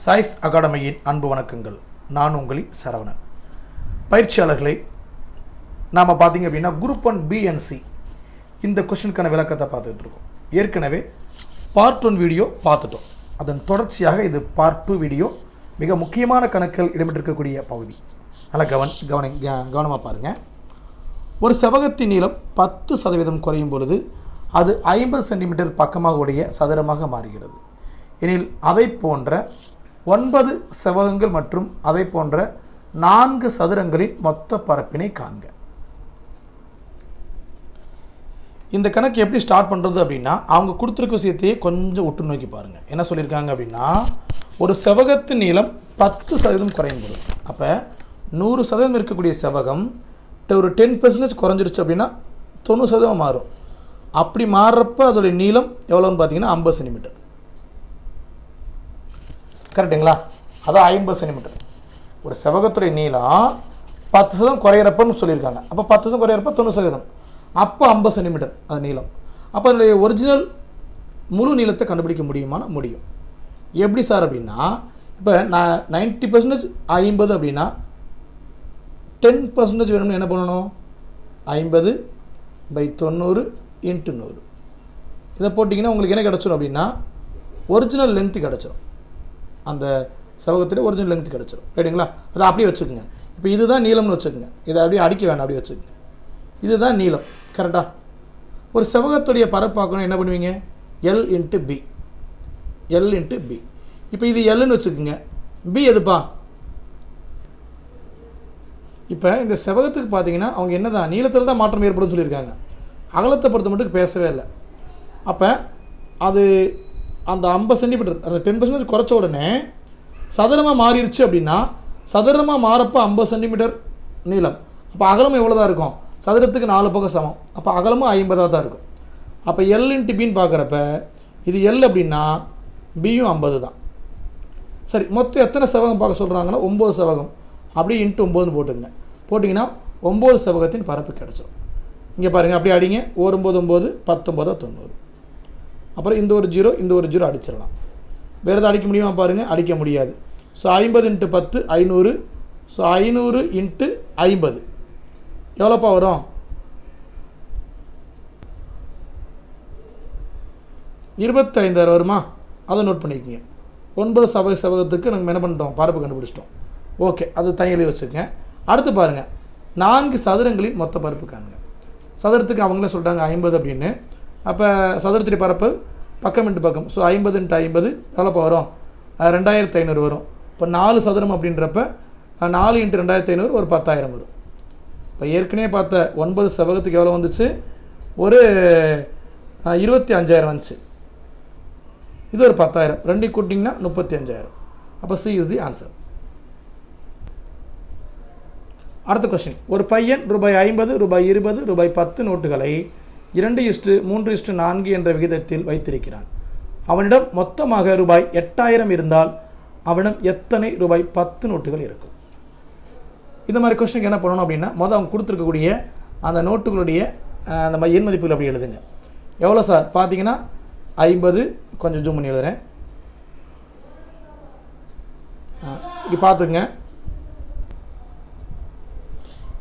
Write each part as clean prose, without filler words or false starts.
Choice அகாடமியின் அன்பு வணக்கங்கள். நான் உங்களின் சரவணன். பயிற்சியாளர்களை நாம் பார்த்திங்க அப்படின்னா குரூப் 1 பிஎன்சி இந்த கொஷனுக்கான விளக்கத்தை பார்த்துட்டு இருக்கோம். ஏற்கனவே பார்ட் 1 வீடியோ பார்த்துட்டோம். அதன் தொடர்ச்சியாக இது பார்ட் 2 வீடியோ. மிக முக்கியமான கணக்குகள் இடம்பெற்றிருக்கக்கூடிய பகுதி. நல்லா கவனமாக பாருங்கள். ஒரு செவ்வகத்தின் நீளம் 10% குறையும் பொழுது அது 50 சென்டிமீட்டர் பக்கமாக உடைய சதுரமாக மாறுகிறது. எனில் அதை போன்ற 9 செவ்வகங்கள் மற்றும் அதை போன்ற 4 சதுரங்களின் மொத்த பரப்பினை காண்க. இந்த கணக்கு எப்படி ஸ்டார்ட் பண்ணுறது அப்படின்னா, அவங்க கொடுத்துருக்க விஷயத்தையே கொஞ்சம் உற்று நோக்கி பாருங்கள். என்ன சொல்லியிருக்காங்க அப்படின்னா, ஒரு செவ்வகத்தின் நீளம் 10% குறையும் போது, அப்போ 100% இருக்கக்கூடிய செவ்வகம் ஒரு 10% குறைஞ்சிருச்சு அப்படின்னா 90% மாறும். அப்படி மாறுறப்ப அதோடைய நீளம் எவ்வளோன்னு பார்த்தீங்கன்னா 50 சென்டிமீட்டர். கரெக்டுங்களா? அதான் 50 சென்டிமீட்டர். ஒரு செவ்வகத்துடைய நீளம் 10% குறையிறப்பன்னு சொல்லியிருக்காங்க. அப்போ 10% குறையிறப்ப 90%, அப்போ 50 சென்டிமீட்டர் அது நீளம். அப்போ அதனுடைய ஒரிஜினல் முழு நீளத்தை கண்டுபிடிக்க முடியுமானா முடியும். எப்படி சார் அப்படின்னா, இப்போ நான் 90% 50 அப்படின்னா 10% வேணும்னு என்ன பண்ணணும்? 50/90 × 100 இதை போட்டிங்கன்னா உங்களுக்கு என்ன கிடச்சிடும் அப்படின்னா ஒரிஜினல் லென்த்து கிடச்சிடும். அந்த செவ்வகத்துடைய ஒரிஜினல் லென்த்து கிடச்சிடும். ரைட்டுங்களா? அதை அப்படியே வச்சுக்கோங்க. இப்போ இதுதான் நீளம்னு வச்சுக்கோங்க. இதை அப்படியே அடிக்க வேண்டாம், அப்படியே வச்சுக்கோங்க. இதுதான் நீளம். கரெக்டாக? ஒரு செவ்வகத்துடைய பரப்பாக்கணும் என்ன பண்ணுவீங்க? L × B. L × B. இப்போ இது Lன்னு வச்சுக்கோங்க. B எதுப்பா? இப்போ இந்த செவ்வகத்துக்கு பார்த்தீங்கன்னா அவங்க என்ன தான் நீளத்தில் தான் மாற்றம் ஏற்படும் சொல்லியிருக்காங்க. அகலத்தை பொறுத்த மட்டும் பேசவே இல்லை. அப்போ அது அந்த 50 சென்டிமீட்டர் அந்த 10% குறைச்ச உடனே சதுரமாக மாறிடுச்சு அப்படின்னா, சதுரமாக மாறப்போ 50 சென்டிமீட்டர் நீளம், அப்போ அகலம் எவ்வளோ தான் இருக்கும்? சதுரத்துக்கு 4 பக்கம் சமம். அப்போ அகலமும் 50 தான் இருக்கும். அப்போ L × Bன்னு பார்க்குறப்ப இது L அப்படின்னா பியும் 50 தான். சரி, மொத்தம் எத்தனை செவ்வகம் பார்க்க சொல்கிறாங்கன்னா 9 செவ்வகம். அப்படியே × 9 போட்டுங்க. போட்டிங்கன்னா 9 செவ்வகத்தின் பரப்பு கிடச்சிடும். இங்கே பாருங்கள், அப்படியே அடிங்க. 9 9 19 90. அப்புறம் இந்த ஒரு 0 இந்த ஒரு 0 அடிச்சிடலாம். வேறு எதாவது அடிக்க முடியுமா பாருங்கள்? அடிக்க முடியாது. ஸோ 50 × 10 500. ஸோ 500 × 50 எவ்வளோப்பா வரும்? 25,000 வருமா? அதை நோட் பண்ணிக்கோங்க. 9 செவ்வகத்துக்கு நாங்கள் என்ன பண்ணிட்டோம்? பரப்பு கண்டுபிடிச்சிட்டோம். ஓகே, அது தனியாக வச்சுக்கோங்க. அடுத்து பாருங்கள், 4 சதுரங்களின் மொத்த பரப்பு காணுங்க. சதுரத்துக்கு அவங்களே சொல்லிட்டாங்க 50 அப்படின்னு. அப்போ சதுரத்துடைய பரப்பு பக்கம் × பக்கம். ஸோ 50 × 50 எவ்வளோப்பா வரும்? 2500 வரும். இப்போ 4 சதுரம் அப்படின்றப்ப 4 × 2500 ஒரு 10,000 வரும். இப்போ ஏற்கனவே பார்த்த 9 செவ்வகத்துக்கு எவ்வளோ வந்துச்சு? ஒரு 25,000 வந்துச்சு. இது ஒரு 10,000. ரெண்டையும் கூட்டிங்கன்னா 35,000. அப்போ C இஸ் தி ஆன்சர். அடுத்த கொஸ்டின். ஒரு பையன் ₹50, ₹20, ₹10 நோட்டுகளை 2:3:4 என்ற விகிதத்தில் வைத்திருக்கிறான். அவனிடம் மொத்தமாக ₹8,000 இருந்தால் அவனிடம் எத்தனை ₹10 நோட்டுகள் இருக்கும்? இந்த மாதிரி கொஸ்டினுக்கு என்ன பண்ணணும் அப்படின்னா, மொதல் அவங்க கொடுத்துருக்கக்கூடிய அந்த நோட்டுகளுடைய அந்த எண் மதிப்புகள் அப்படி எழுதுங்க. எவ்வளோ சார் பார்த்தீங்கன்னா 50. கொஞ்சம் ஜூம் பண்ணி எழுதுகிறேன். இப்படி பார்த்துங்க.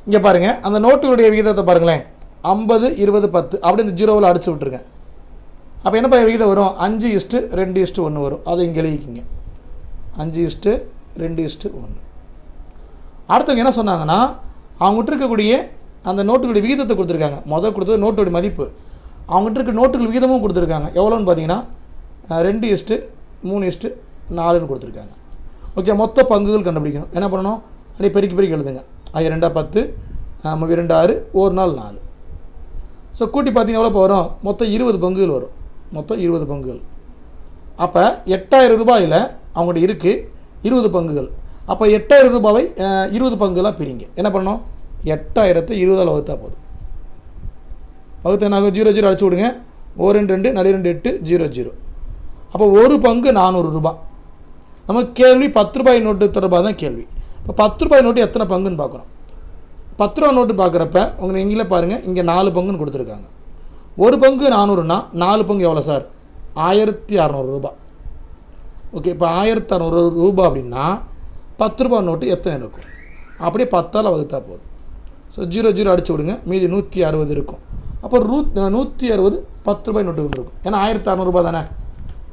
இங்கே பாருங்கள், அந்த நோட்டுகளுடைய விகிதத்தை பாருங்களேன். 50 20 10 அப்படி இந்த 0வில் அடிச்சு விட்டுருங்க. அப்போ என்னப்பா விகிதம் வரும்? 5:2:1 வரும். அதை இங்கே எழுதிக்கிங்க. 5:2:1. அடுத்தவங்க என்ன சொன்னாங்கன்னா, அவங்ககிட்ட இருக்கக்கூடிய அந்த நோட்டுகளுடைய விகிதத்தை கொடுத்துருக்காங்க. முதல் கொடுத்தது நோட்டுடைய மதிப்பு. அவங்ககிட்ட இருக்க நோட்டுகள் விகிதமும் கொடுத்துருக்காங்க. எவ்வளோன்னு பார்த்தீங்கன்னா 2:3:4 கொடுத்துருக்காங்க. ஓகே, மொத்த பங்குகள் கண்டுபிடிக்கணும். என்ன பண்ணணும்? அப்படியே பெருக்கி எழுதுங்க. 2 10 2 6 1 நாள் 4. ஸோ கூட்டி பார்த்தீங்கன்னா எவ்வளோ வரும்? மொத்தம் 20 பங்குகள் வரும். மொத்தம் 20 பங்குகள். அப்போ 8,000 ரூபாயில் அவங்கள்ட்ட இருக்குது 20 பங்குகள். அப்போ 8,000 ரூபாவை 20 பங்குகளாக பிரிங்க. என்ன பண்ணணும்? 8,000 20ஆல் வகுத்தா போதும். வகுத்து நாங்கள் 0 0 அடிச்சு விடுங்க. 1 2 2 நடு 2 8 0 0. அப்போ ஒரு பங்கு 400 ரூபா. நமக்கு கேள்வி 10 ரூபாய் நோட்டு தொடர்பாக தான் கேள்வி. இப்போ 10 ரூபாய் நோட்டு எத்தனை பங்குன்னு பார்க்குறோம். 10 ரூபா நோட்டு பார்க்குறப்ப உங்களுக்கு நீங்களே பாருங்கள், இங்கே 4 பங்குன்னு கொடுத்துருக்காங்க. ஒரு பங்கு 400னா 4 பங்கு எவ்வளோ சார்? 1,600 ரூபா. ஓகே, இப்போ 1600 ரூபா அப்படின்னா 10 ரூபா நோட்டு எத்தனை இருக்கும்? அப்படியே 10ஆல் வகுத்தா போதும். ஸோ 0 அடிச்சு விடுங்க, மீதி 160 இருக்கும். அப்போ 160 10 ரூபாய் நோட்டுகள் இருக்கும். ஏன்னா 1600 ரூபா தானே,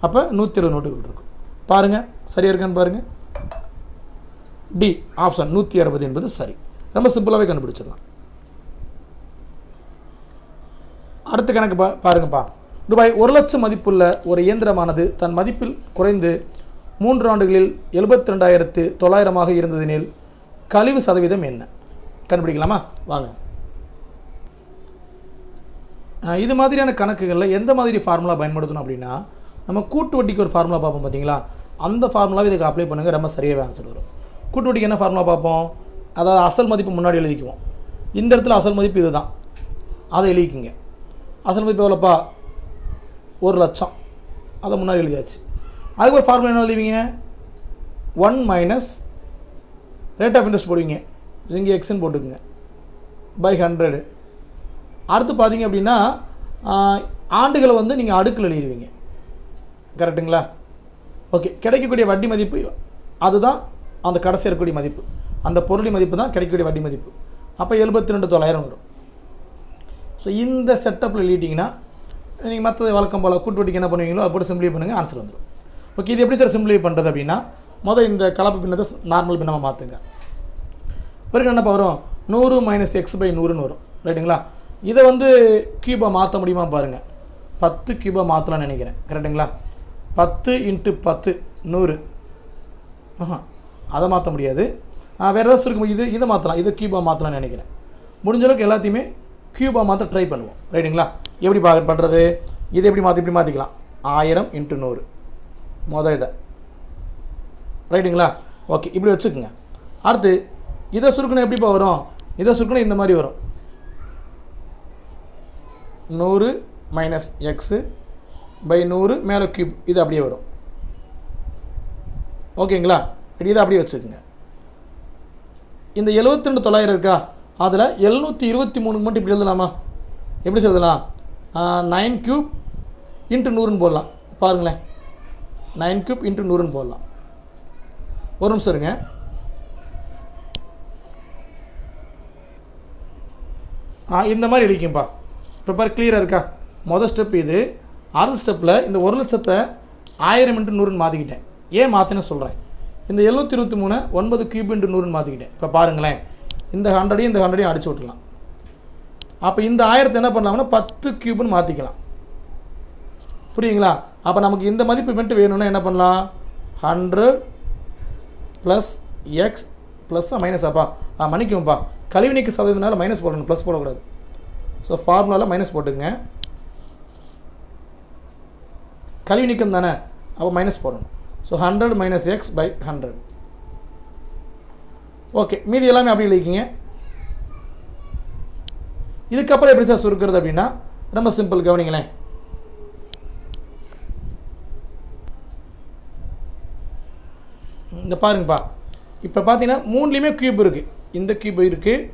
அப்போ 160 நோட்டுகள் இருக்கும். பாருங்கள் சரியாக இருக்கான்னு பாருங்கள். டி ஆப்ஷன் 160 என்பது சரி. ரொம்ப சிம்பிளாகவே கண்டுபிடிச்சிடலாம். அடுத்த கணக்கு பாருங்கப்பா. ரூபாய் 1,00,000 மதிப்புள்ள ஒரு இயந்திரமானது தன் மதிப்பில் குறைந்து 3 ஆண்டுகளில் 72,900 இருந்ததெனில் கழிவு சதவீதம் என்ன? கண்டுபிடிக்கலாமா? வாங்க. இது மாதிரியான கணக்குகளில் எந்த மாதிரி ஃபார்முலா பயன்படுத்தணும் அப்படின்னா, நம்ம கூட்டு வட்டிக்கு ஒரு ஃபார்முலா பார்ப்போம் பார்த்தீங்களா, அந்த ஃபார்முலாவை இதுக்கு அப்ளை பண்ணுங்கள், ரொம்ப சரியாகவே ஆன்சர் வரும். கூட்டு வட்டிக்கு என்ன ஃபார்முலா பார்ப்போம்? அதாவது அசல் மதிப்பு முன்னாடி எழுதிக்குவோம். இந்த இடத்துல அசல் மதிப்பு இது தான், அதை எழுதிக்குங்க. அசல் மதிப்பு எவ்வளோப்பா? 1,00,000, அதை முன்னாடி எழுதியாச்சு. அதுக்கு ஒரு ஃபார்முலா என்ன எழுதுவீங்க? 1 மைனஸ் ரேட் ஆஃப் இன்ட்ரெஸ்ட் போடுவீங்க, இங்கே எக்ஸ்ன்னு போட்டுக்குங்க, பை 100. அடுத்து பார்த்தீங்க அப்படின்னா ஆண்டுகளை வந்து நீங்கள் அடுக்கில் எழுதிடுவீங்க. கரெக்டுங்களா? ஓகே, கிடைக்கக்கூடிய வட்டி மதிப்பு அதுதான் அந்த கடைசி இருக்கக்கூடிய மதிப்பு, அந்த பொருளின் மதிப்பு தான் கிடைக்கக்கூடிய வட்டி மதிப்பு. அப்போ 72,900 வரும். ஸோ இந்த செட்டப்பில் எழுதிட்டிங்கன்னா நீங்கள் மற்ற வழக்கம் போல் கூட்டு வட்டிக்கு என்ன பண்ணுவீங்களோ அப்படி சிம்பிளை பண்ணுங்கள், ஆன்சர் வந்துடும். ஓகே, இது எப்படி சார் சிம்பிளை பண்ணுறது அப்படின்னா, மொதல் இந்த கலப்பு பின்னத்தை நார்மல் பின்னமாக மாற்றுங்க. பிறகு என்னப்பா வரும்? 100 மைனஸ் எக்ஸ் பை 100ன்னு வரும். ரைட்டுங்களா? இதை வந்து கியூபாக மாற்ற முடியுமா பாருங்கள். 10 கியூபாக மாற்றலாம்னு நினைக்கிறேன். கரெக்டுங்களா? 10 × 10 100. அதை மாற்ற முடியாது. வேறு ஏதாவது சுருக்கம் இதை மாற்றலாம், இதை கியூபாக மாற்றலாம்னு நினைக்கிறேன். முடிஞ்ச அளவுக்கு எல்லாத்தையுமே கியூபாக மாற்ற ட்ரை பண்ணுவோம். ரைட்டுங்களா? எப்படி பண்ணுறது? இதை எப்படி இப்படி மாற்றிக்கலாம். 1000 × 100 மொதல் இதை. ரைட்டுங்களா? ஓகே, இப்படி வச்சுக்கோங்க. அடுத்து இதை சுருக்கணும் எப்படிப்பா வரும்? இதை சுருக்கணும் இந்த மாதிரி வரும். 100 மைனஸ் எக்ஸு பை 100 மேலே கியூப், இது அப்படியே வரும். ஓகேங்களா? இதை அப்படியே வச்சுக்கோங்க. இந்த 72,900 இருக்கா, அதில் 723 மட்டும் இப்படி எழுதலாமா? எப்படி எழுதலாம்? 9 கியூப் × 100ன்னு போடலாம். பாருங்களேன், 9 கியூப் × 100ன்னு போடலாம். ஒரு நிமிஷம் இருங்க. இந்த மாதிரி எழுதிக்கும்பா. இப்போ பாரு, கிளியராக இருக்கா? மொதல் ஸ்டெப் இது. அடுத்த ஸ்டெப்பில் இந்த 1,00,000 1000 × 100ன்னு மாற்றிக்கிட்டேன். ஏன் மாற்றினேன்னு சொல்கிறேன். இந்த 723 9 கியூப் × 100ன்னு மாற்றிக்கிட்டேன். இப்போ பாருங்களேன், இந்த 100ஐயும் இந்த 100ஐயும் அடிச்சு விட்டுலாம். அப்போ இந்த 1000 என்ன பண்ணலாம்னா 10 கியூப்னு மாற்றிக்கலாம். புரியுங்களா? அப்போ நமக்கு இந்த மதிப்பு மட்டும் வேணும்னா என்ன பண்ணலாம்? 100 ப்ளஸ் எக்ஸ் ப்ளஸ் மைனஸ். அப்பா மன்னிக்கும்ப்பா, கழிவு நீக்க சதவீதனால மைனஸ் போடணும், ப்ளஸ் போடக்கூடாது. ஸோ ஃபார்முலாவில் மைனஸ் போட்டுங்க. கழிவு நீக்கம் தானே, அப்போ மைனஸ் போடணும். So 100 minus x by 100. Okay, மீதி எல்லாமே அப்படி எழுதிக்கிங்க. இதுக்கப்புறம் எப்படி சார் சுருக்கிறது அப்படின்னா, ரொம்ப சிம்பிள், கவனிங்களேன். இந்த பாருங்கப்பா, இப்போ பார்த்தீங்கன்னா 3லேயுமே கியூப் இருக்குது. இந்த கியூப் இருக்குது,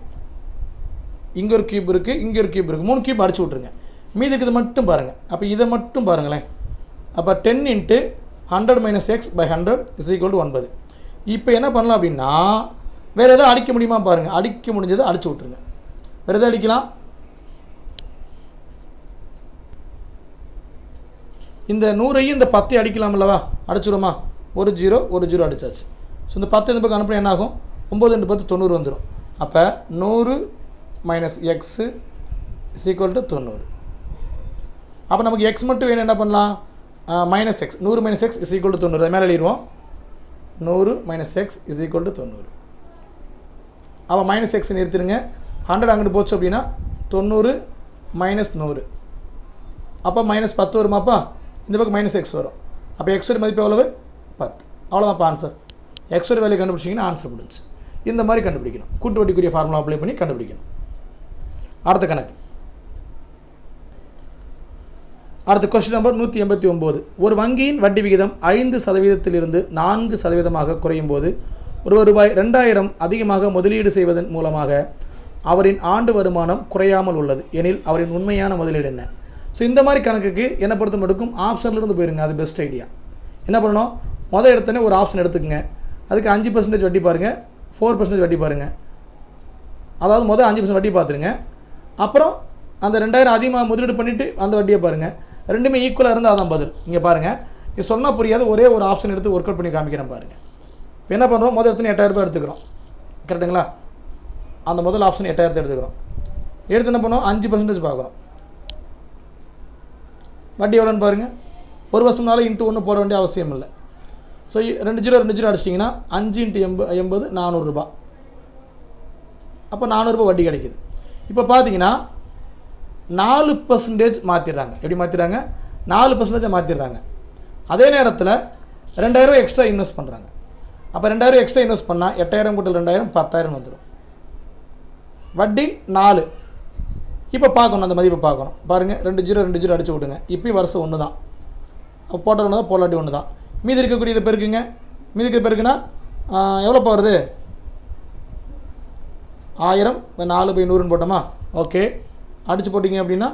இங்கே ஒரு கியூப் இருக்குது, இங்கே ஒரு கியூப் இருக்குது. 3 கியூப் அடிச்சு விட்ருங்க. மீதி இருக்கிறது மட்டும் பாருங்கள். அப்போ இதை மட்டும் பாருங்களேன். அப்போ 10 × 100 மைனஸ் எக்ஸ் பை 100 = 9. இப்போ என்ன பண்ணலாம் அப்படின்னா, வேறு எதாவது அடிக்க முடியுமா பாருங்கள். அடிக்க முடிஞ்சதை அடிச்சு விட்ருங்க. வேறு எதாவது அடிக்கலாம். இந்த 100ஐயும் இந்த 10ஐயும் அடிக்கலாம்லவா? அடிச்சுடுமா? ஒரு 0 அடித்தாச்சு. ஸோ இந்த 10 இந்த பக்கம் அனுப்பினா என்ன ஆகும்? 9 × 10 90 வந்துடும். அப்போ 100 மைனஸ் எக்ஸு = 90. அப்போ நமக்கு எக்ஸ் மட்டும் வேணும், என்ன பண்ணலாம்? Minus X, 100 minus X = 90. அது மேலே எழுதிடுவோம். 100 மைனஸ் எக்ஸ் = 90. அப்போ மைனஸ் எக்ஸ் நிறுத்திடுங்க. 100 அங்கிட்டு போச்சு அப்படின்னா 90 மைனஸ் 100. அப்போ மைனஸ் 10 வருமாப்பா? இந்த பக்கம் மைனஸ் எக்ஸ் வரும். அப்போ எக்ஸோட மதிப்பு எவ்வளவு? 10. அவ்வளோதான்ப்பா ஆன்சர். எக்ஸோட வேலையை கண்டுபிடிச்சிங்கன்னா ஆன்சர் முடிஞ்சு. இந்த மாதிரி கண்டுபிடிக்கணும். கூட்டு வட்டிக்குரிய ஃபார்முலா அப்ளை பண்ணி கண்டுபிடிக்கணும். அடுத்த கணக்கு. அடுத்த கொஸ்டின் நம்பர் 189. ஒரு வங்கியின் வட்டி விகிதம் 5% 4% குறையும் போது ரூபாய் 2000 அதிகமாக முதலீடு செய்வதன் மூலமாக அவரின் ஆண்டு வருமானம் குறையாமல் உள்ளது எனில் அவரின் உண்மையான முதலீடு என்ன? ஸோ இந்த மாதிரி கணக்குக்கு என்ன பொறுத்த மட்டும் ஆப்ஷன்லேருந்து போயிருங்க, அது பெஸ்ட் ஐடியா. என்ன பண்ணணும்? மொதல் எடுத்தோடனே ஒரு ஆப்ஷன் எடுத்துக்கங்க. அதுக்கு 5% வட்டி பாருங்கள், 4% வட்டி பாருங்கள். அதாவது மொதல் 5% வட்டி பார்த்துருங்க. அப்புறம் அந்த 2000 அதிகமாக முதலீடு பண்ணிவிட்டு அந்த வட்டியை பாருங்கள். ரெண்டுமே ஈக்குவலாக இருந்தால் அதான் பதில். இங்கே பாருங்கள், இது சொன்னால் புரியாது, ஒரே ஒரு ஆப்ஷன் எடுத்து ஒர்க் அவுட் பண்ணி காமிக்கிறேன் பாருங்கள். இப்போ என்ன பண்ணுறோம், முதல் எடுத்து 8000 எடுத்துக்கிறோம். கரெக்டுங்களா? அந்த முதல் ஆப்ஷன் 8000 எடுத்துக்கிறோம். எடுத்து என்ன பண்ணோம், 5% பார்க்குறோம். வட்டி எவ்வளோன்னு பாருங்கள். ஒரு வருஷம்னால இன்ட்டு 1 போட வேண்டிய அவசியம் இல்லை. ஸோ 2 0 அடிச்சிட்டிங்கன்னா 5 × 80 400 அப்போ 400 வட்டி கிடைக்குது. இப்போ பார்த்தீங்கன்னா 4% மாற்றிடுறாங்க. எப்படி மாற்றிடுறாங்க? 4% மாற்றிடுறாங்க. அதே நேரத்தில் 2000 எக்ஸ்ட்ரா இன்வெஸ்ட் பண்ணுறாங்க. அப்போ 2000 எக்ஸ்ட்ரா இன்வெஸ்ட் பண்ணால் 8000 × 2000 10000 வந்துடும். வட்டி 4. இப்போ பார்க்கணும், அந்த மதிப்பை பார்க்கணும். பாருங்கள், 2 0 அடிச்சு விட்டுங்க. இப்போயும் வருஷம் ஒன்று தான். அப்போ போட்ட ஒன்று தான், போலாட்டி ஒன்று தான். மீதி இருக்கக்கூடிய இதை பெருக்குங்க. மீதி இருக்க பெருக்குன்னா எவ்வளோ போகிறது? 1000 4/100 போட்டோமா? ஓகே, அடித்து போட்டிங்க அப்படின்னா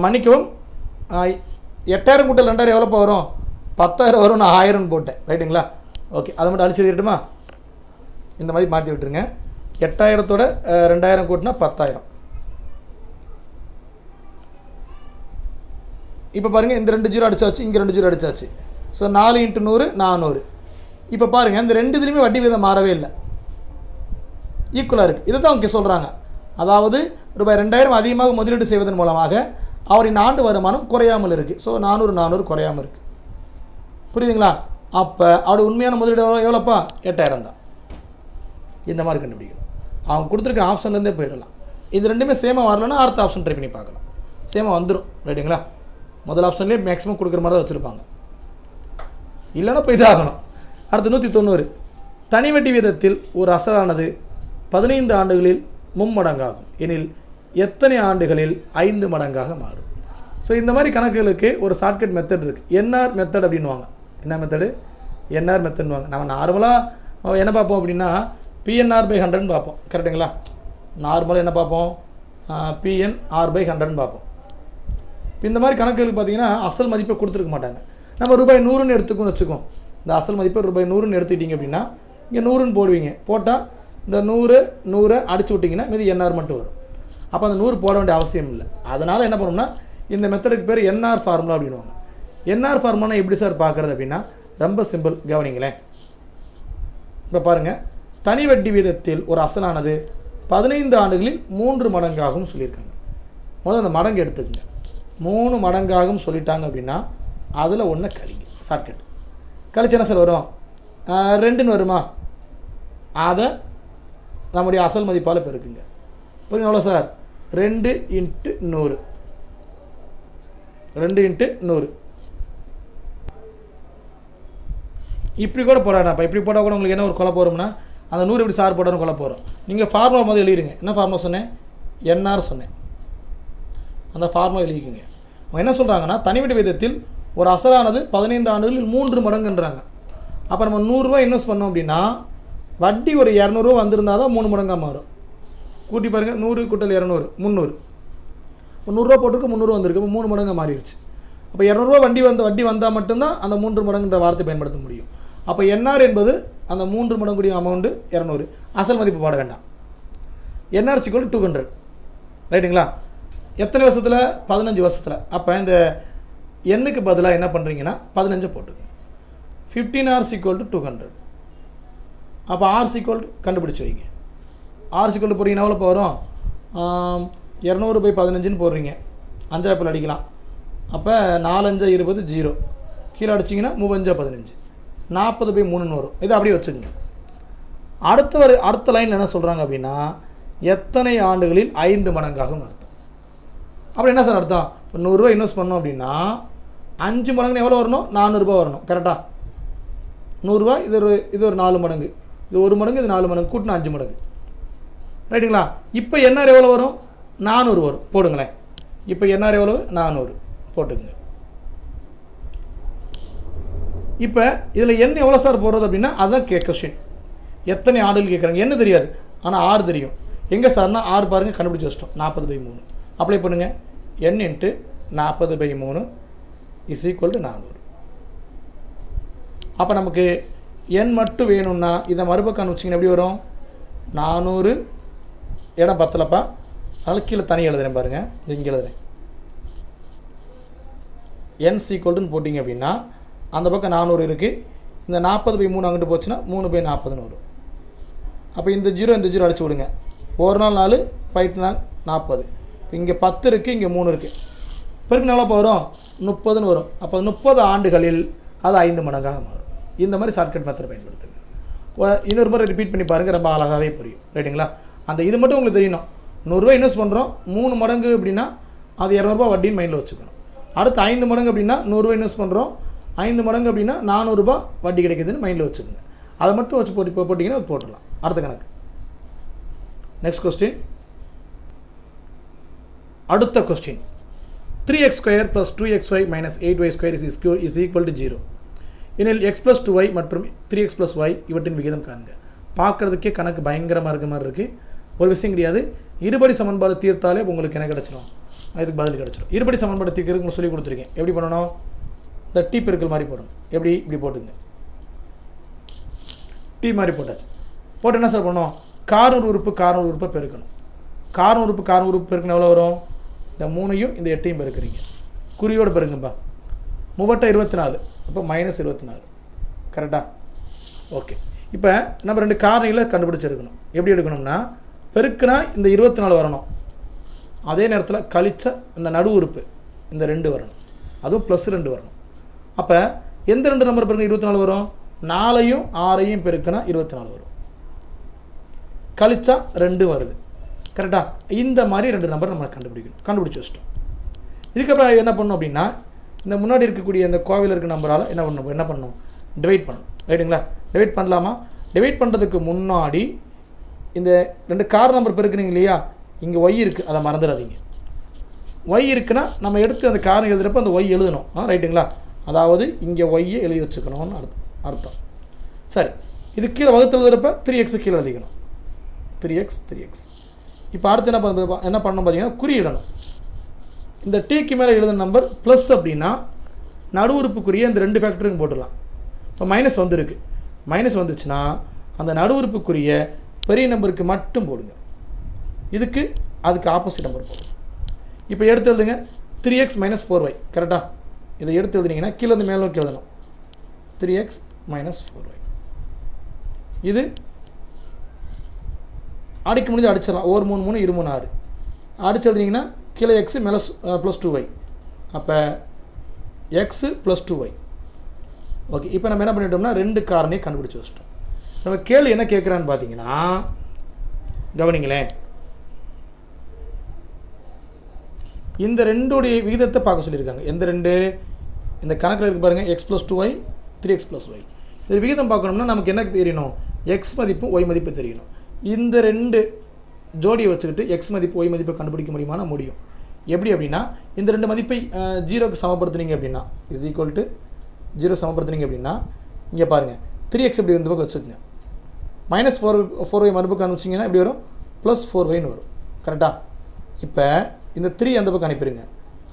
மன்னிக்கவும், 8000 × 2000 எவ்வளோ வரும்? 10000 வரும். நான் 1000 போட்டேன். ரைட்டுங்களா? ஓகே, அதை மட்டும் அடிச்சு எழுதிட்டுமா? இந்த மாதிரி மாற்றி விட்டுருங்க. 8000 2000 கூட்டினா 10000. இப்போ பாருங்கள், இந்த 2 0 அடிச்சாச்சு, இங்கே 2 0 அடிச்சாச்சு. ஸோ 4 × 100 400. இப்போ பாருங்கள், இந்த 2 இதுலேயுமே வட்டி வீதம் மாறவே இல்லை, ஈக்குவலாக இருக்குது. இதை தான் அவங்க சொல்கிறாங்க. அதாவது ரூபாய் 2000 அதிகமாக முதலீடு செய்வதன் மூலமாக அவரின் ஆண்டு வருமானம் குறையாமல் இருக்குது. ஸோ 400 குறையாமல் இருக்குது. புரியுதுங்களா? அப்போ அவருடைய உண்மையான முதலீடு எவ்வளோப்பா? 8000 தான். இந்த மாதிரி கண்டுபிடிக்கணும். அவங்க கொடுத்துருக்க ஆப்ஷன்லேருந்தே போயிடலாம். இது ரெண்டுமே சேமாக வரலன்னா அடுத்த ஆப்ஷன் ட்ரை பண்ணி பார்க்கலாம். சேமாக வந்துடும். ரைட்டுங்களா? முதல் ஆப்ஷன்லேயே மேக்ஸிமம் கொடுக்குற மாதிரி தான் வச்சுருப்பாங்க. இல்லைன்னா போய் தான் ஆகணும். அடுத்து 190. தனி வட்டி வீதத்தில் ஒரு அசலானது 15 ஆண்டுகளில் மும்மடங்காகும் எனில் எத்தனை ஆண்டுகளில் 5 மடங்காக மாறும்? ஸோ இந்த மாதிரி கணக்குகளுக்கு ஒரு ஷார்ட்கட் மெத்தட் இருக்குது. என்ஆர் மெத்தட் அப்படின்வாங்க. என்ன மெத்தடு? என்ஆர் மெத்தட்னுவாங்க. நம்ம நார்மலாக என்ன பார்ப்போம் அப்படின்னா PNR/100 பார்ப்போம். கரெக்டுங்களா? நார்மலாக என்ன பார்ப்போம்? PNR/100 பார்ப்போம். இந்த மாதிரி கணக்குகளுக்கு பார்த்தீங்கன்னா அசல் மதிப்பை கொடுத்துருக்க மாட்டாங்க. நம்ம ரூபாய் 100ன்னு எடுத்துக்கோன்னு வச்சுக்கோம். இந்த அசல் மதிப்பை ரூபாய் 100ன்னு எடுத்துக்கிட்டிங்க அப்படின்னா இங்கே 100ன்னு போடுவீங்க. போட்டால் இந்த 100 அடிச்சு விட்டிங்கன்னா மீதி என்ஆர் மட்டும் வரும். அப்போ அந்த 100 போட வேண்டிய அவசியம் இல்லை. அதனால் என்ன பண்ணணும்னா இந்த மெத்தடுக்கு பேர் என்ஆர் ஃபார்முலா அப்படின்வாங்க. என்ஆர் ஃபார்முலா எப்படி சார் பார்க்குறது அப்படின்னா ரொம்ப சிம்பிள், கவனிங்களேன். இப்போ பாருங்கள், தனி வட்டி வீதத்தில் ஒரு அசலானது 15 ஆண்டுகளில் 3 மடங்காகும் சொல்லியிருக்காங்க. முதல்ல அந்த மடங்கு எடுத்துக்கங்க. 3 மடங்காகும் சொல்லிட்டாங்க அப்படின்னா அதில் ஒன்று கழிங்க. ஷார்ட்கட் கழிச்சு என்ன சார் வரும்? 2ன்னு வருமா? அதை நம்முடைய அசல் மதிப்பால் பெருக்குங்க. புரியுங்க? எவ்வளோ சார்? 2 × 100. 2 × 100. இப்படி கூட போடாண்ணாப்பா. இப்படி போட்டால் கூட உங்களுக்கு என்ன ஒரு கொலை போகிறோம்னா அந்த 100 எப்படி சார் போட்டாலும் கொலை போகிறோம். நீங்கள் ஃபார்முலா முதல் எழுதிடுங்க. என்ன ஃபார்முலா சொன்னேன்? என்ஆர் சொன்னேன். அந்த ஃபார்முலா எழுதிக்குங்க. அவங்க என்ன சொல்கிறாங்கன்னா தனிவட்டி விதத்தில் ஒரு அசலானது 15 ஆண்டுகளில் 3 மடங்குன்றாங்க. அப்போ நம்ம 100 ரூபா இன்வெஸ்ட் பண்ணோம் அப்படின்னா வட்டி ஒரு 200 ரூபா வந்திருந்தால் தான் 3 மடங்காக மாறும். கூட்டி பாருங்கள், 100 × 200 300. 100 ரூபா போட்டுருக்கு, 300 வந்திருக்கு. இப்போ 3 மடங்காக மாறிடுச்சு. அப்போ 200 ரூபா வட்டி வந்தால் மட்டும்தான் அந்த 3 மடங்குன்ற வார்த்தை பயன்படுத்த முடியும். அப்போ என்ஆர் என்பது அந்த 3 மடங்குடைய அமௌண்ட்டு 200. அசல் மதிப்பு போட வேண்டாம். என்ஆர் = 200. ரைட்டுங்களா? எத்தனை வருஷத்தில்? 15 வருஷத்தில். அப்போ இந்த எண்ணுக்கு பதிலாக என்ன பண்ணுறீங்கன்னா 15 போட்டுங்க. 15R = 200. அப்போ R = கண்டுபிடிச்சி வைங்க. R = போடுறீங்கன்னா எவ்வளோ வரும்? 200/15ன்னு போடுறீங்க. 5 அடிக்கலாம். அப்போ 4 5 20 0. கீழே அடிச்சிங்கன்னா 3 5 15. 40/3ன்னு வரும். இதை அப்படியே வச்சுக்கோங்க. அடுத்த லைனில் என்ன சொல்கிறாங்க அப்படின்னா எத்தனை ஆண்டுகளில் 5 மடங்காகும் அர்த்தம். அப்படி என்ன சார் அர்த்தம்? இப்போ 100 ரூபா இன்வெஸ்ட் பண்ணோம் அப்படின்னா 5 மடங்குன்னு எவ்வளோ வரணும்? 400 ரூபா வரணும். கரெக்டாக? 100 ரூபா இது ஒரு 4 மடங்கு, இது 1 மடங்கு, இது 4 மடங்கு, கூட்டினா 5 மடங்கு. ரைட்டுங்களா? இப்போ என்ஆர் எவ்வளோ வரும்? 400 வரும். போடுங்களேன். இப்போ என்ஆர் எவ்வளோ? 400 போட்டுக்குங்க. இப்போ இதில் என்ன எவ்வளோ சார் போடுறது அப்படின்னா அதுதான் கொஸ்டின். எத்தனை ஆண்டுகள் கேட்குறாங்க. என்ன தெரியாது, ஆனால் R தெரியும். எங்கே சார்னா R பாருங்கள், கண்டுபிடிச்சி வச்சிட்டோம். 40/3 அப்ளை பண்ணுங்கள். n × 40/3 = 400. அப்போ நமக்கு எண் மட்டும் வேணும்னா இதை மறுபக்கம் அனுப்பிச்சிங்கன்னா எப்படி வரும்? 400 இடம் பத்தலப்பா, அதனால் கீழே தனி எழுதுறேன் பாருங்கள். இது இங்கே எழுதுறேன். n ஈக்குவல்ட்டுன்னு போட்டிங்க அப்படின்னா அந்த பக்கம் 400 இருக்குது. இந்த 40/3 அங்கிட்டு போச்சுன்னா 3/40ன்னு வரும். அப்போ இந்த 0 இந்த 0 அடிச்சு விடுங்க. ஒரு நாள் 4, 10 நாள் 40. இங்கே 10 இருக்குது, இங்கே 3 இருக்குது. பெருக்கு எவ்வளோ வரும்? 30ன்னு வரும். அப்போ 30 ஆண்டுகளில் அது 5 மடங்காக மாறும். இந்த மாதிரி ஷார்ட்கட் மெத்தட் பயன்படுத்துங்க. இன்னொரு முறை ரிப்பீட் பண்ணி பாருங்கள், ரொம்ப அழகாகவே புரியும். ரைட்டுங்களா? அந்த இது மட்டும் உங்களுக்கு தெரியணும். 100 ரூபா இன்வெஸ்ட் பண்ணுறோம், 3 மடங்கு அப்படின்னா அது 200 ரூபா வட்டின்னு மைண்டில் வச்சுக்கணும். அடுத்து 5 மடங்கு அப்படின்னா 100 ரூபா இன்வெஸ்ட் பண்ணுறோம், 5 மடங்கு அப்படின்னா 400 ரூபா வட்டி கிடைக்குதுன்னு மைண்டில் வச்சுக்கோங்க. அதை மட்டும் வச்சு போட்டிங்கன்னா அது போட்டுடலாம். அடுத்த கணக்கு. Next question. அடுத்த question. 3x² + 2xy - 8y² is equal to 0 எனில் x + 2y மற்றும் 3x + y இவற்றின் விகிதம் காண்க. பார்க்குறதுக்கே கணக்கு பயங்கரமாக இருக்க மாதிரி இருக்குது. ஒரு விஷயம் கிடையாது, இருபடி சமன்பாடு தீர்த்தாலே உங்களுக்கு என்ன கிடச்சிடும்? அதுக்கு பதில் கிடச்சிடும். இருபடி சமன்பாடு தீர்க்கிறதுக்கு சொல்லி கொடுத்துருக்கேன். எப்படி பண்ணணும்? இந்த டீ பெருக்கல் மாதிரி போடணும். எப்படி? இப்படி போட்டுங்க. டீ மாதிரி போட்டாச்சு. போட்டு என்ன சார் பண்ணணும்? காரண உறுப்பை பெருக்கணும். காரண உறுப்பு பெருக்கணும். எவ்வளோ வரும்? இந்த 3ஐயும் இந்த 8ஐயும் பெருக்கிறீங்க. குறியோடு பெருங்கப்பா. 3 24, அப்போ -24. கரெக்டாக? ஓகே. இப்போ நம்ம 2 காரணிகளை கண்டுபிடிச்சிருக்கணும். எப்படி எடுக்கணும்னா, பெருக்குனா இந்த 24 வரணும். அதே நேரத்தில் கழிச்ச இந்த நடு உறுப்பு இந்த 2 வரணும். அதுவும் +2 வரணும். அப்போ எந்த 2 நம்பர் பெருங்க 24 வரும்? 4ஐயும் 6ஐயும் பெருக்குனா 24 வரும். கழிச்சா 2 வருது. கரெக்டாக? இந்த மாதிரி 2 நம்பர் நம்ம கண்டுபிடிச்சு வச்சிட்டோம். இதுக்கப்புறம் என்ன பண்ணணும் அப்படின்னா, இந்த முன்னாடி இருக்கக்கூடிய இந்த கோவில் இருக்க நம்பரால் என்ன பண்ணணும்? டிவைட் பண்ணணும். ரைட்டுங்களா? டிவைட் பண்ணலாமா? டிவைட் பண்ணுறதுக்கு முன்னாடி இந்த 2 கார் நம்பர் பெருக்குனீங்க இல்லையா? இங்கே ஒய் இருக்குது, அதை மறந்துடாதீங்க. ஒய் இருக்குன்னா நம்ம எடுத்து அந்த காரணம் எழுதுகிறப்ப அந்த ஒய் எழுதணும். ரைட்டுங்களா? அதாவது இங்கே ஒய்யை எழுதி வச்சுக்கணும்னு அர்த்தம். சரி, இது கீழே வகுத்து எழுதுகிறப்ப 3x கீழே எழுதிக்கணும். 3x. இப்போ அடுத்து என்ன பண்ணணும் பார்த்தீங்கன்னா, குறியிடணும். இந்த டீக்கு மேலே எழுதுன நம்பர் ப்ளஸ் அப்படின்னா நடு உறுப்புக்குரிய இந்த 2 ஃபேக்டருக்கும் போட்டுடலாம். இப்போ மைனஸ் வந்துருக்கு. மைனஸ் வந்துச்சுன்னா அந்த நடு உறுப்புக்குரிய பெரிய நம்பருக்கு மட்டும் போடுங்க. அதுக்கு ஆப்போசிட் நம்பர் போடுங்க. இப்போ எடுத்து எழுதுங்க. 3x - 4y. கரெக்டாக? இதை எடுத்து எழுதுனீங்கன்னா கீழே இருந்து மேலே நோக்கி எழுதணும். 3x - 4y. இது அடிக்க முடிஞ்சு அடிச்சிடலாம். 1 3 3 2 3 6 அடிச்சு எழுதினீங்கன்னா கீழே x மேலே +2y. அப்போ x + 2y. ஓகே. இப்போ நம்ம என்ன பண்ணிட்டோம்னா 2 காரணியை கண்டுபிடிச்சி வச்சிட்டோம். நம்ம கேள்வி என்ன கேட்குறான்னு பார்த்தீங்கன்னா, கவனிங்களேன், இந்த 2உடைய விகிதத்தை பார்க்க சொல்லியிருக்காங்க. எந்த 2? இந்த கணக்கில் இருக்கு பாருங்கள், x + 2y 3x + y. இது விகிதம் பார்க்கணும்னா நமக்கு என்ன தெரியணும்? x மதிப்பும் y மதிப்பு தெரியணும். இந்த 2 ஜோடியை வச்சுக்கிட்டு x மதிப்பு y மதிப்பை கண்டுபிடிக்க முடியுமானா முடியும். எப்படி அப்படின்னா, இந்த 2 மதிப்பை 0க்கு சமப்படுத்துனீங்க அப்படின்னா -0 சமப்படுத்துனீங்க அப்படின்னா இங்கே பாருங்கள், 3x இப்படி இந்த பக்கம் வச்சுக்கோங்க. -4y மறுபக்கம் அனுப்பிச்சிங்கன்னா எப்படி வரும்? +4yன்னு வரும். கரெக்டாக? இப்போ இந்த 3 அந்த பக்கம் அனுப்பிடுங்க,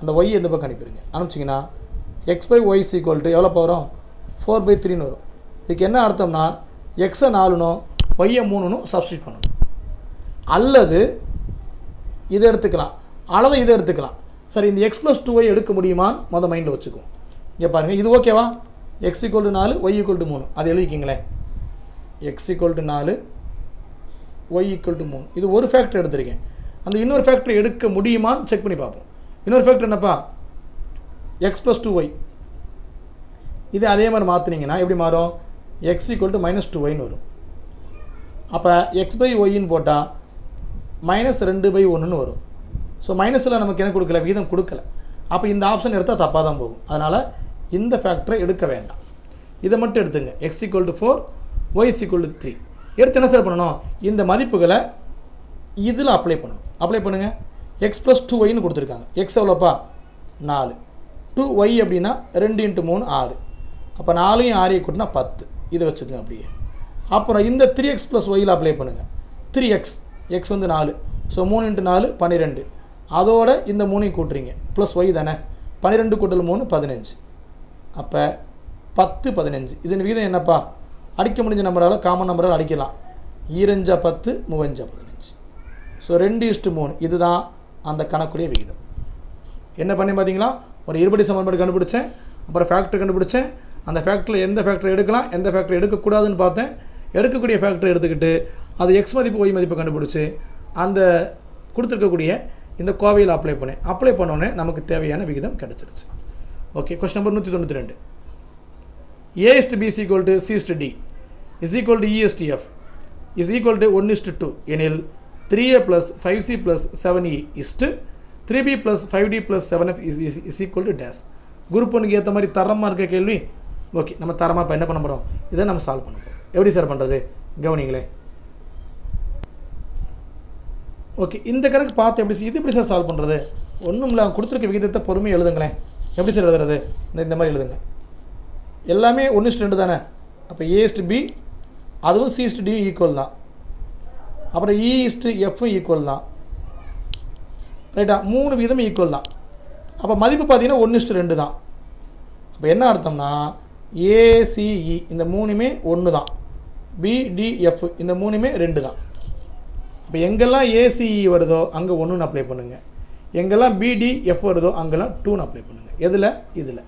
அந்த y எந்த பக்கம் அனுப்பிடுங்க. அனுப்பிச்சிங்கன்னா x/y எவ்வளோ வரும்? 4/3ன்னு வரும். இதுக்கு என்ன அர்த்தம்னா, x-ஐ 4னும் y-ஐ 3னும் சப்ஸ்டியூட் பண்ணணும். அல்லது இதை எடுத்துக்கலாம், அல்லது இதை எடுத்துக்கலாம். சரி, இந்த x + 2y எடுக்க முடியுமான்னு மைண்டில் வச்சுக்குவோம். இங்கே பாருங்கள், இது ஓகேவா? x = 4 y = 3. அதை எழுதிக்கிங்களேன். x = 4 y = 3. இது ஒரு ஃபேக்டர் எடுத்திருக்கேன். அந்த இன்னொரு ஃபேக்டர் எடுக்க முடியுமான்னு செக் பண்ணி பார்ப்போம். இன்னொரு ஃபேக்டர் என்னப்பா? x + 2y. இது அதே மாதிரி மாற்றினீங்கன்னா எப்படி மாறும்? x = -2yன்னு வரும். அப்போ x/yன்னு போட்டால் -2/1ன்னு வரும். ஸோ மைனஸில் நமக்கு என்ன கொடுக்கல? விகிதம் கொடுக்கல. அப்போ இந்த ஆப்ஷன் எடுத்தால் தப்பாக தான் போகும். அதனால் இந்த ஃபேக்டரை எடுக்க வேண்டாம். இதை மட்டும் எடுத்துங்க. x = 4 y = 3. எடுத்து என்ன சார் பண்ணணும்? இந்த மதிப்புகளை இதில் அப்ளை பண்ணணும். அப்ளை பண்ணுங்கள். x + 2yன்னு கொடுத்துருக்காங்க. x எவ்வளோப்பா? 4. 2y அப்படின்னா 2 × 3 6. அப்போ 4ஐயும் 6ஐயும் கூட்டினா 10. இதை வச்சுக்கோங்க அப்படியே. அப்புறம் இந்த 3x + yயில் அப்ளை பண்ணுங்கள். 3x x வந்து 4. ஸோ 3 × 4 12. அதோட இந்த 3ஐயும் கூட்டுறீங்க. +y தானே. 12 × 3 15. அப்போ 10 15. இதன் விகிதம் என்னப்பா? அடிக்க முடிஞ்ச நம்பரால் காமன் நம்பரால் அடிக்கலாம். 2 10 3 15. ஸோ 2:3 இதுதான் அந்த கணக்குடைய விகிதம். என்ன பண்ணி பார்த்தீங்களா? ஒரு இருபடி சமன்பாடு கண்டுபிடிச்சேன், அப்புறம் ஃபேக்டர் கண்டுபிடிச்சேன். அந்த ஃபேக்டரில் எந்த ஃபேக்டர் எடுக்கலாம், எந்த ஃபேக்டர் எடுக்கக்கூடாதுன்னு பார்த்தேன். எடுக்கக்கூடிய ஃபேக்டர் எடுத்துக்கிட்டு அது எக்ஸ் மதிப்பு ஒய் மதிப்பை கண்டுபிடிச்சி அந்த கொடுத்துருக்கக்கூடிய இந்த கோவையில் அப்ளை பண்ணேன். அப்ளை பண்ணோன்னே நமக்கு தேவையான விகிதம் கிடச்சிருச்சு. Okay, question number 192. A is to B is equal to C is to D is equal to E is to F is equal to 1:2 எனில் 3A plus 5C plus 7E is to 3B plus 5D plus 7F is equal to dash. Group ஒன்றுக்கு ஏற்ற மாதிரி தரமாக இருக்க கேள்வி. Okay, நம்ம தரமாக இப்போ என்ன பண்ண போகிறோம்? இதை நம்ம சால்வ் பண்ண போகிறோம். எப்படி சார் பண்ணுறது? கவனிங்களே. ஓகே, இந்த கணக்கு பார்த்து இது எப்படி சார் சால்வ் பண்ணுறது? ஒன்றும் இல்லை, கொடுத்துருக்க விகிதத்தை பொறுமையாக எழுதுங்களேன். எப்படி சார் எழுதுறது? இந்த மாதிரி எழுதுங்க. எல்லாமே 1:2 தானே. அப்போ A is to B அதுவும் C is to D equal தான். அப்புறம் E is to F equal தான். ரைட்டா? 3 விகிதம் ஈக்குவல் தான். அப்போ மதிப்பு பார்த்தீங்கன்னா 1:2 தான். அப்போ என்ன அர்த்தம்னா ACE இந்த 3மே 1 தான். BDF இந்த 3மே 2 தான். இப்போ எங்கெல்லாம் ACE வருதோ அங்கே 1ன்னு அப்ளை பண்ணுங்கள். எங்கெல்லாம் BDF வருதோ அங்கெல்லாம் 2ன்னு அப்ளை பண்ணுங்கள். எதில்? இதில்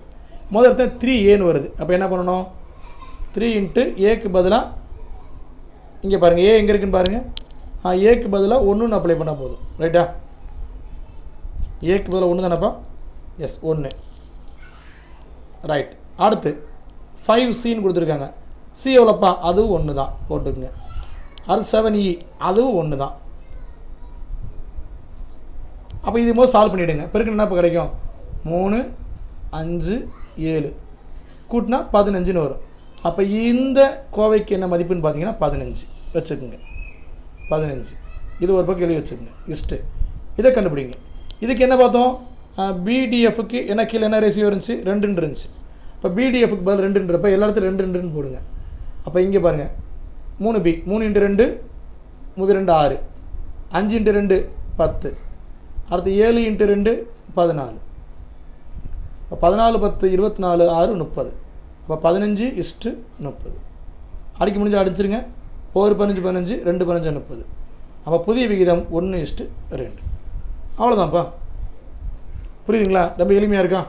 முதல்ல 3Aன்னு வருது. அப்போ என்ன பண்ணணும்? 3 × Aக்கு பதிலாக இங்கே பாருங்கள், A எங்கே இருக்குன்னு பாருங்கள். Aக்கு பதிலாக 1ன்னு அப்ளை பண்ணால் போதும். ரைட்டா? Aக்கு பதிலாக 1 தானேப்பா? எஸ், 1. ரைட். அடுத்து 5Cன்னு கொடுத்துருக்காங்க. C எவ்வளோப்பா? அதுவும் 1 தான், போட்டுக்குங்க. அடுத்து 7E அதுவும் 1 தான். அப்போ இது போது சால்வ் பண்ணிவிடுங்க. பிறகு என்ன இப்போ கிடைக்கும்? 3 5 7 கூட்டினா 15ன்னு வரும். அப்போ இந்த கோவைக்கு என்ன மதிப்புன்னு பார்த்தீங்கன்னா 15 வச்சுக்கோங்க. 15 இது ஒரு பக்கம் எழுதி வச்சுக்கோங்க. இஸ்ட்டு இதை கண்டுபிடிங்க. இதுக்கு என்ன பார்த்தோம்? BDFக்கு என்ன கீழே என்ன ரேஷியோ இருந்துச்சு? 2 இருந்துச்சு. இப்போ BDFக்கு பதில் 2ன்றப்ப எல்லா இடத்துல 2 போடுங்க. அப்போ இங்கே பாருங்கள், 3B 3 × 2 2 6 5 × 2 10 அடுத்து 7 × 2 14. இப்போ 14 10 24 6 30. அப்போ 15:30 அடிக்க முடிஞ்சு அடிச்சிருங்க. 1 15 15 2 15 30. அப்போ புதிய விகிதம் 1:2. அவ்வளோதான்ப்பா. புரியுதுங்களா? ரொம்ப எளிமையாக இருக்கா?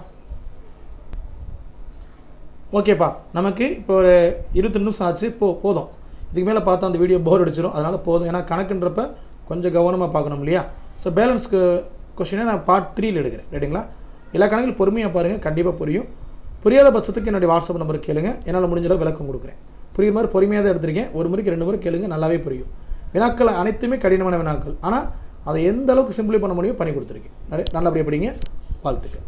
ஓகேப்பா, நமக்கு இப்போ ஒரு 22 நிமிஷம் ஆச்சு. போதும். இதுக்கு மேலே பார்த்தா அந்த வீடியோ போர் அடிச்சிடும். அதனால் போதும். ஏன்னா கணக்குன்றப்ப கொஞ்சம் கவனமாக பார்க்கணும் இல்லையா? ஸோ பேலன்ஸ்க்கு கொஸ்டினை நான் பார்ட் 3ல் எடுக்கிறேன். ரைட்டுங்களா? எல்லா கணக்கிலும் பொறுமையாக பாருங்கள், கண்டிப்பாக புரியும். புரியாத பட்சத்துக்கு என்னுடைய வாட்ஸ்அப் நம்பருக்கு கேளுங்க. என்னால் முடிஞ்ச அளவு விளக்கம் கொடுக்குறேன். புரியுற மாதிரி பொறுமையாக தான் எடுத்திருக்கேன். ஒரு முறைக்கு 2 முறை கேளுங்க, நல்லாவே புரியும். வினாக்கள் அனைத்துமே கடினமான வினாக்கள். ஆனால் அதை எந்த அளவுக்கு சிம்பிளை பண்ண முடியும் பண்ணி கொடுத்துருக்கேன். நல்லபடியாக படிங்க. வாழ்த்துக்கள்.